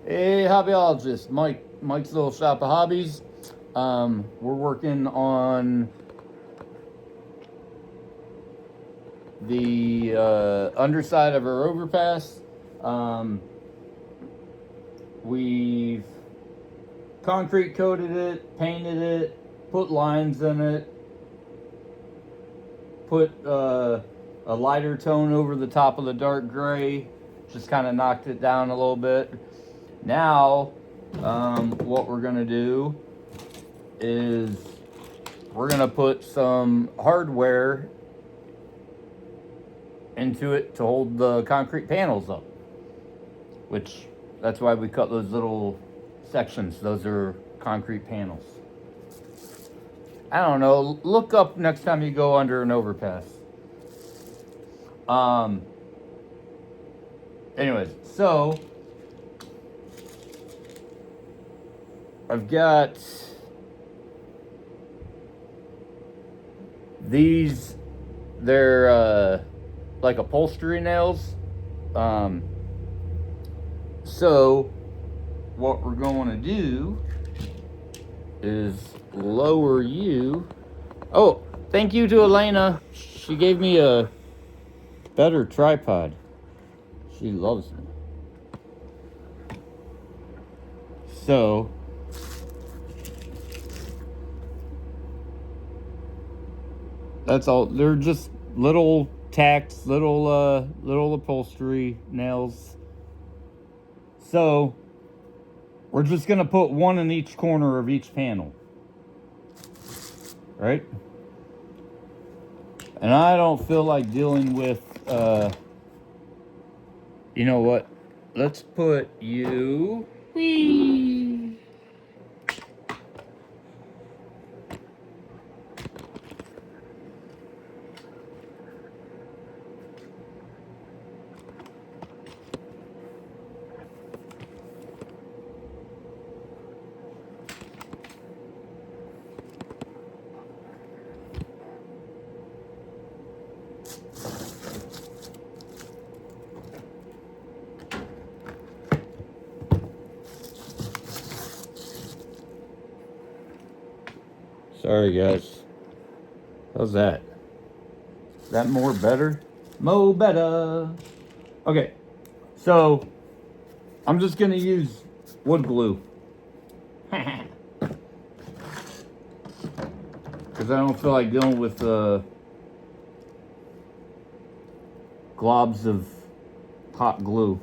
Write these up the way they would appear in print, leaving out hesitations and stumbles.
Hey, hobbyologist, Mike's little shop of hobbies. We're working on the underside of our overpass. Um, we've concrete coated it, painted it, put lines in it, put a lighter tone over the top of the dark gray, just kind of knocked it down a little bit. Now, what we're gonna do is we're gonna put some hardware into it to hold the concrete panels up, which that's why we cut those little sections. Those are concrete panels. I don't know. Look up next time you go under an overpass. Um. Anyways, so I've got these. They're like upholstery nails. Um. So what we're going to do is lower you. Oh, thank you to Elena. She gave me a better tripod. She loves me. So, that's all. They're just little tacks, little upholstery nails. So, we're just gonna put one in each corner of each panel. Right? And I don't feel like dealing with, you know what? Let's put you. Whee! Sorry, guys. How's that? Is that more better? Mo better. Okay, so I'm just gonna use wood glue. Because I don't feel like dealing with globs of hot glue.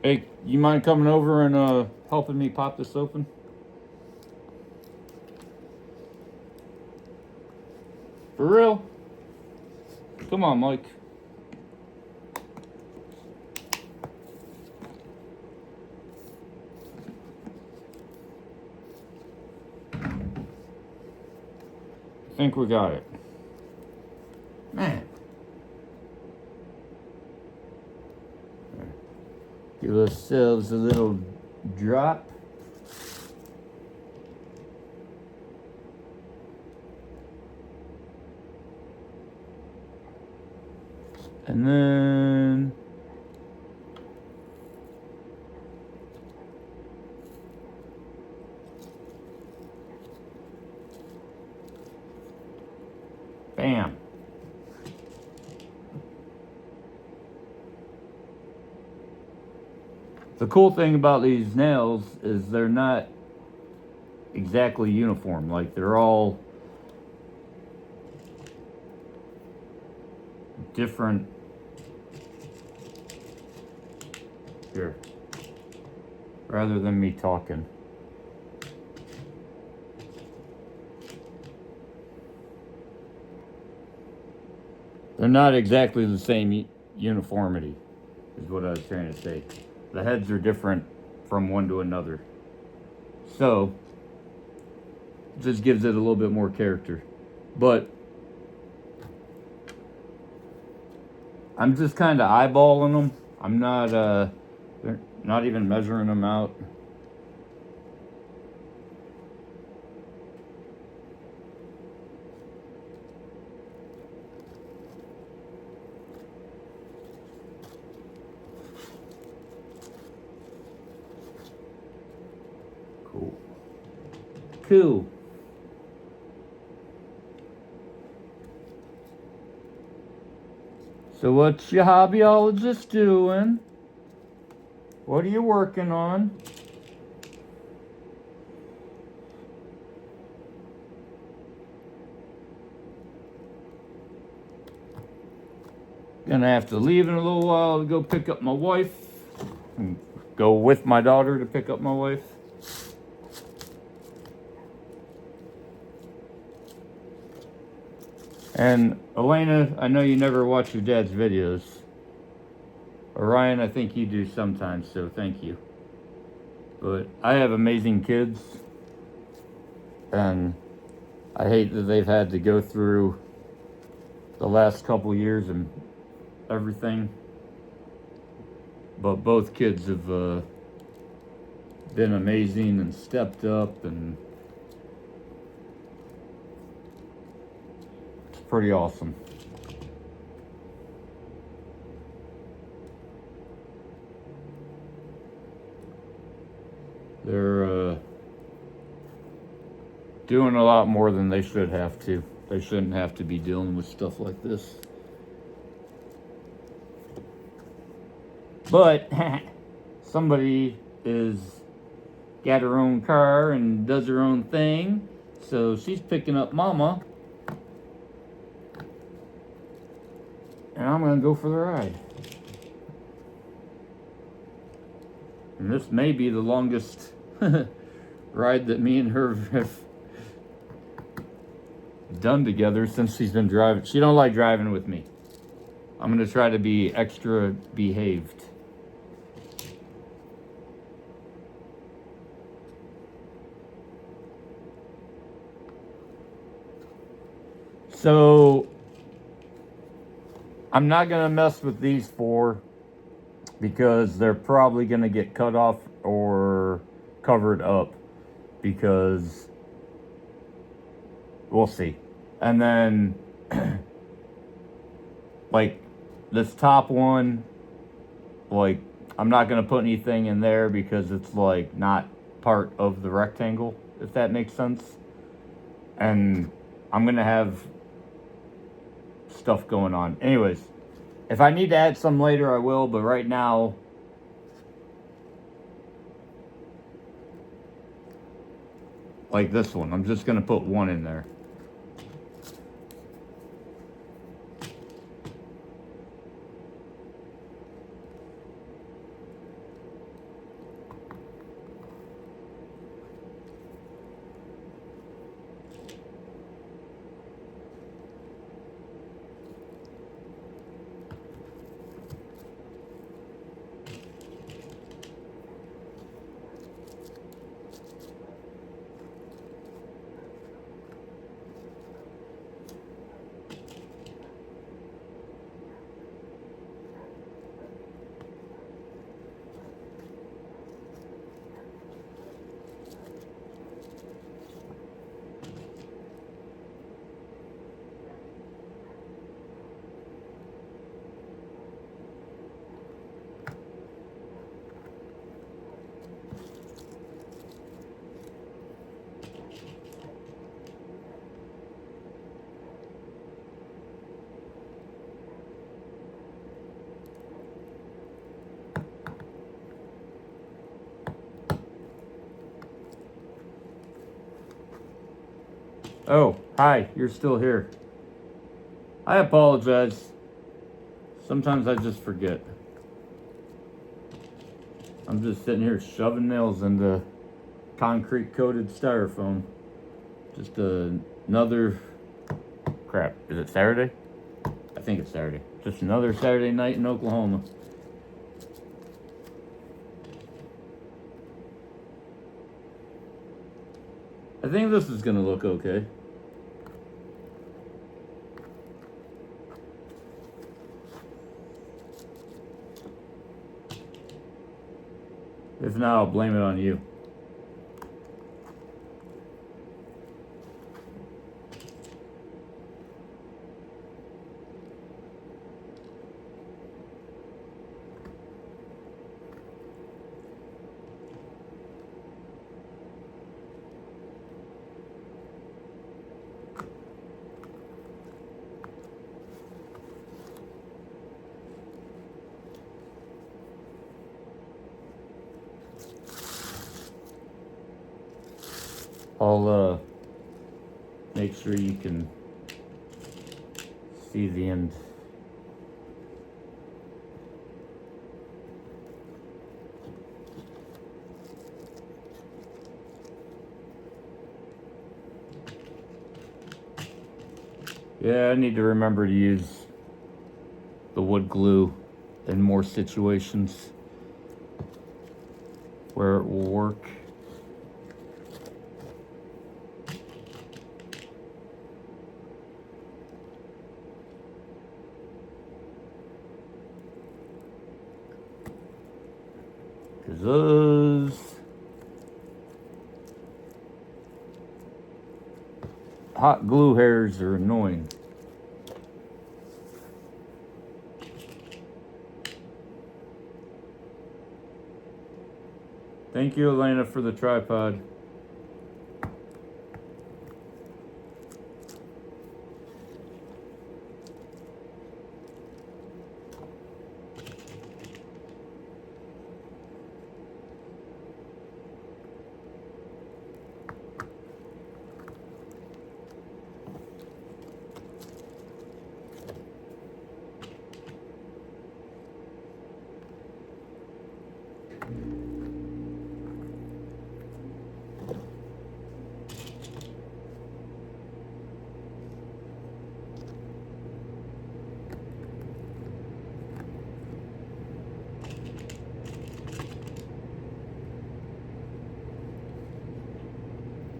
Hey, you mind coming over and helping me pop this open? For real? Come on, Mike. I think we got it. Man. Give ourselves a little drop. And then bam. The cool thing about these nails is they're not exactly uniform. Like they're all different. Here. Rather than me talking. They're not exactly the same uniformity, is what I was trying to say. The heads are different from one to another. So, it just gives it a little bit more character. But, I'm just kind of eyeballing them. I'm not even measuring them out. Cool. So what's your hobbyologist doing? What are you working on? Gonna have to leave in a little while to go pick up my wife. And go with my daughter to pick up my wife. And Elena, I know you never watch your dad's videos. Orion, I think you do sometimes, so thank you. But I have amazing kids, and I hate that they've had to go through the last couple years and everything. But both kids have been amazing and stepped up, and it's pretty awesome. They're doing a lot more than they should have to. They shouldn't have to be dealing with stuff like this. But somebody is got her own car and does her own thing, so she's picking up Mama, and I'm gonna go for the ride. And this may be the longest ride that me and her have done together since she's been driving. She don't like driving with me. I'm gonna try to be extra behaved. So I'm not gonna mess with these four because they're probably gonna get cut off or covered up, because we'll see. And then like this top one, like I'm not gonna put anything in there because it's like not part of the rectangle, if that makes sense. And I'm gonna have stuff going on. Anyways, if I need to add some later, I will, but right now, like this one, I'm just gonna put one in there. Oh, hi, you're still here. I apologize. Sometimes I just forget. I'm just sitting here shoving nails into concrete coated styrofoam. Just another crap. Is it Saturday? I think it's Saturday. Just another Saturday night in Oklahoma. I think this is gonna look okay. If not, I'll blame it on you. I'll make sure you can see the end. Yeah, I need to remember to use the wood glue in more situations where it will work. Because those hot glue hairs are annoying. Thank you, Elena, for the tripod.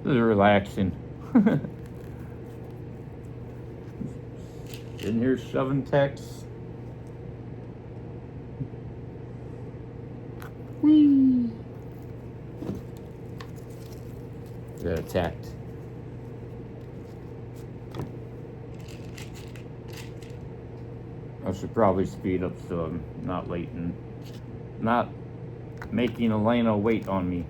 This is relaxing. In here shoving texts. Whee! Got attacked. I should probably speed up so I'm not late and not making Elena wait on me.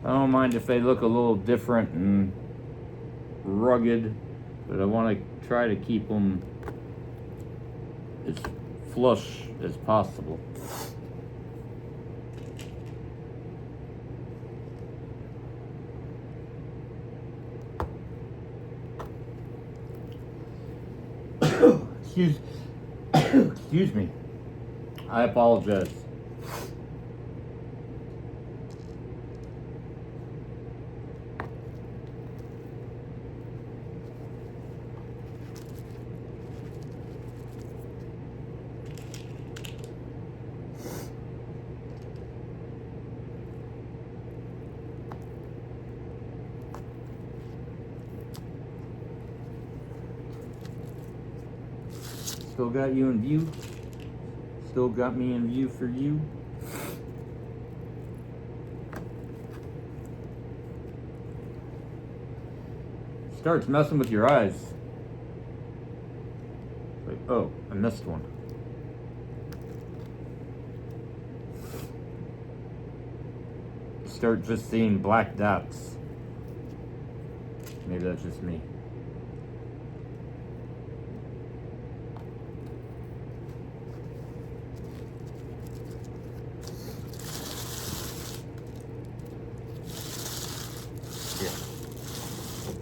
I don't mind if they look a little different and rugged, but I want to try to keep them as flush as possible. Excuse me. I apologize. Still got you in view. Still got me in view for you. Starts messing with your eyes. Like, oh, I missed one. Start just seeing black dots. Maybe that's just me.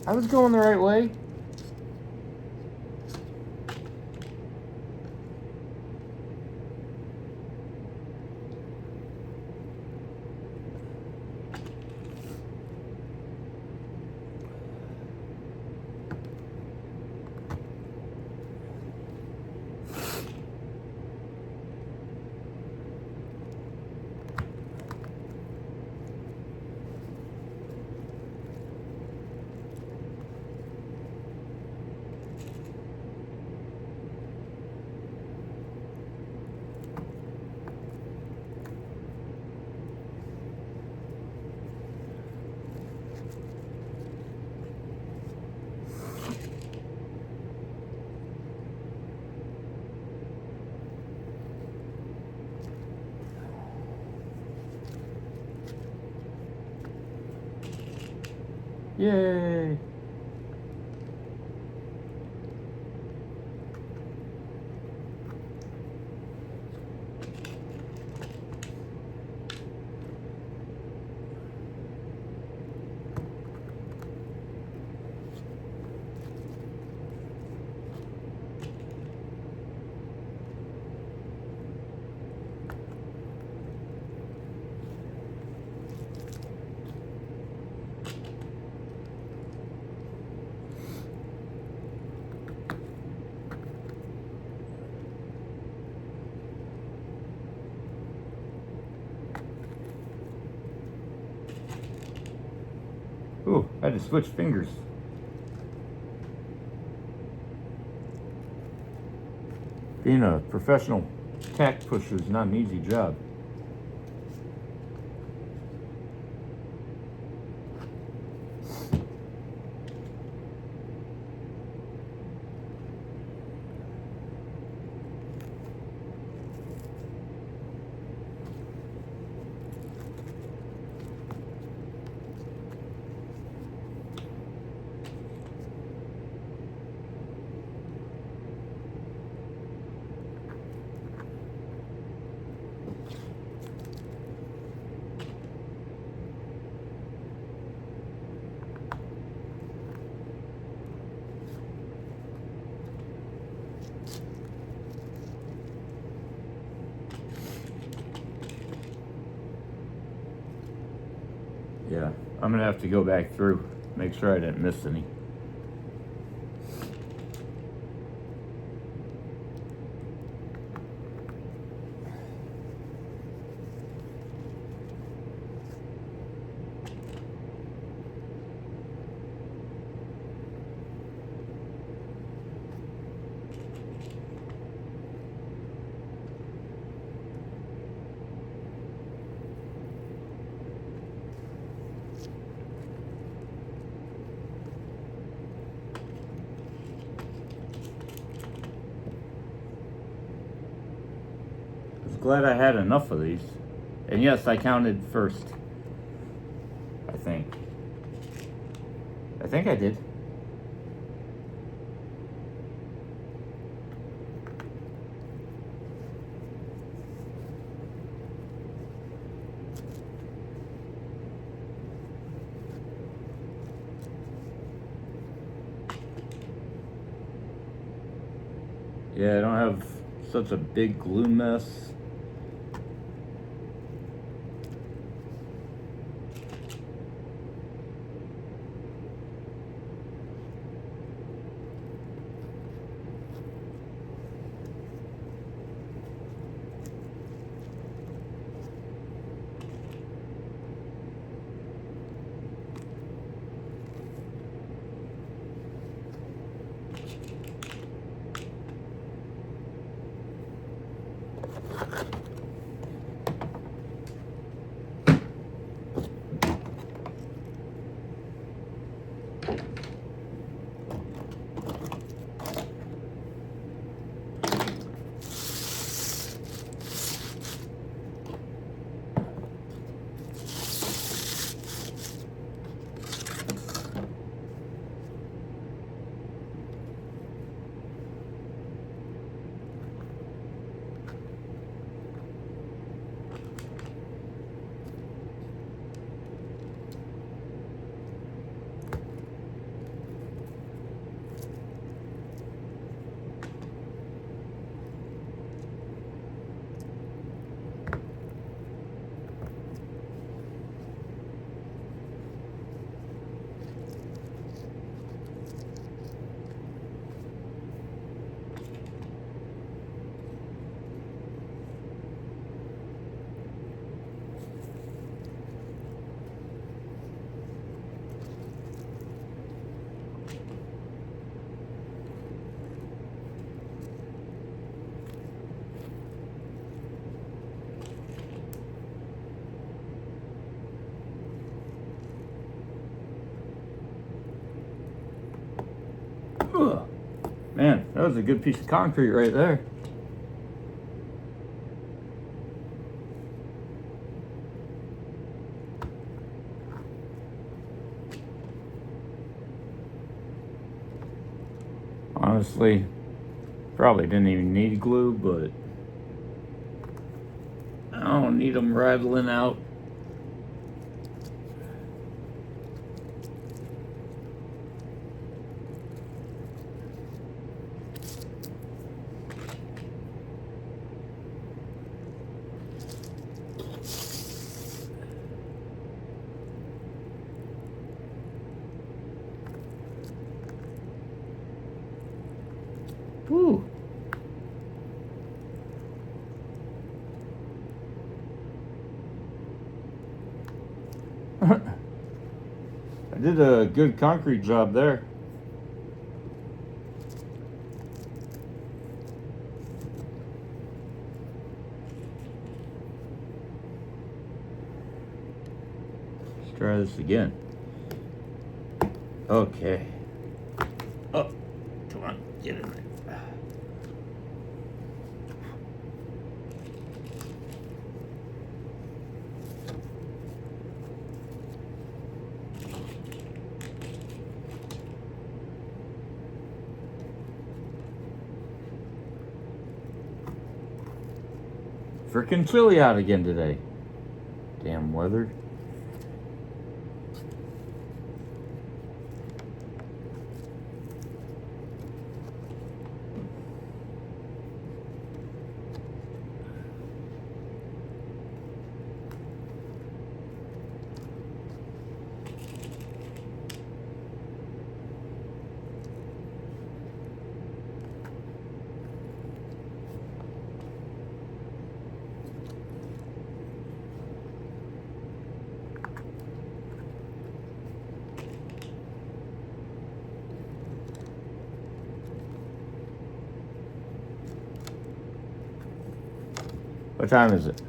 I was going the right way. Yay! Ooh, I had to switch fingers. Being a professional tack pusher is not an easy job. Yeah, I'm gonna have to go back through, make sure I didn't miss any. I was glad I had enough of these. And yes, I counted first. I think. I think I did. Yeah, I don't have such a big glue mess. Ugh. Man, that was a good piece of concrete right there. Honestly, probably didn't even need glue, but I don't need them rattling out. Whew. I did a good concrete job there. Let's try this again. Okay. Oh, come on, get in there. Freaking chilly out again today. Damn weather. What time is it?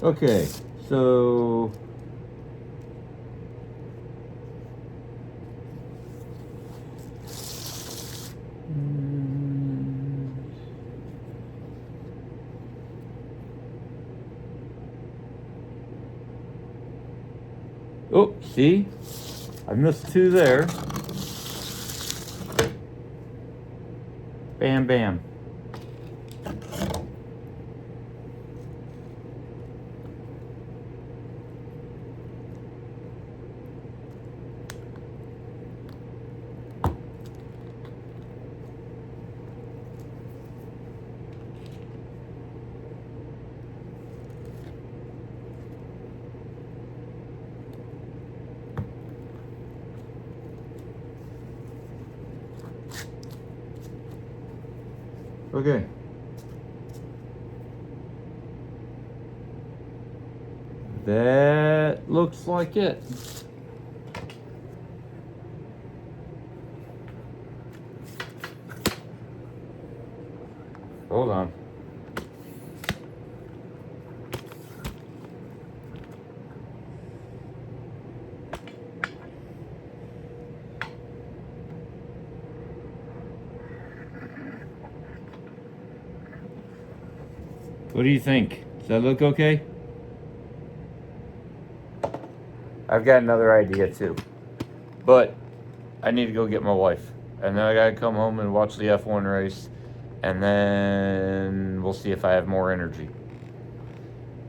Okay, so oh, see? I missed two there. Bam, bam. Okay. That looks like it. Hold on. What do you think? Does that look okay? I've got another idea too. But I need to go get my wife. And then I gotta come home and watch the F1 race. And then we'll see if I have more energy.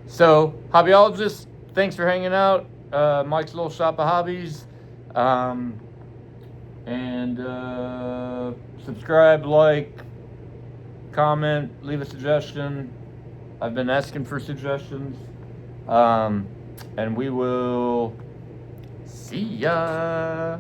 So, hobbyologists, thanks for hanging out. Mike's Little Shop of Hobbies. Subscribe, like, comment, leave a suggestion. I've been asking for suggestions. And we will see ya.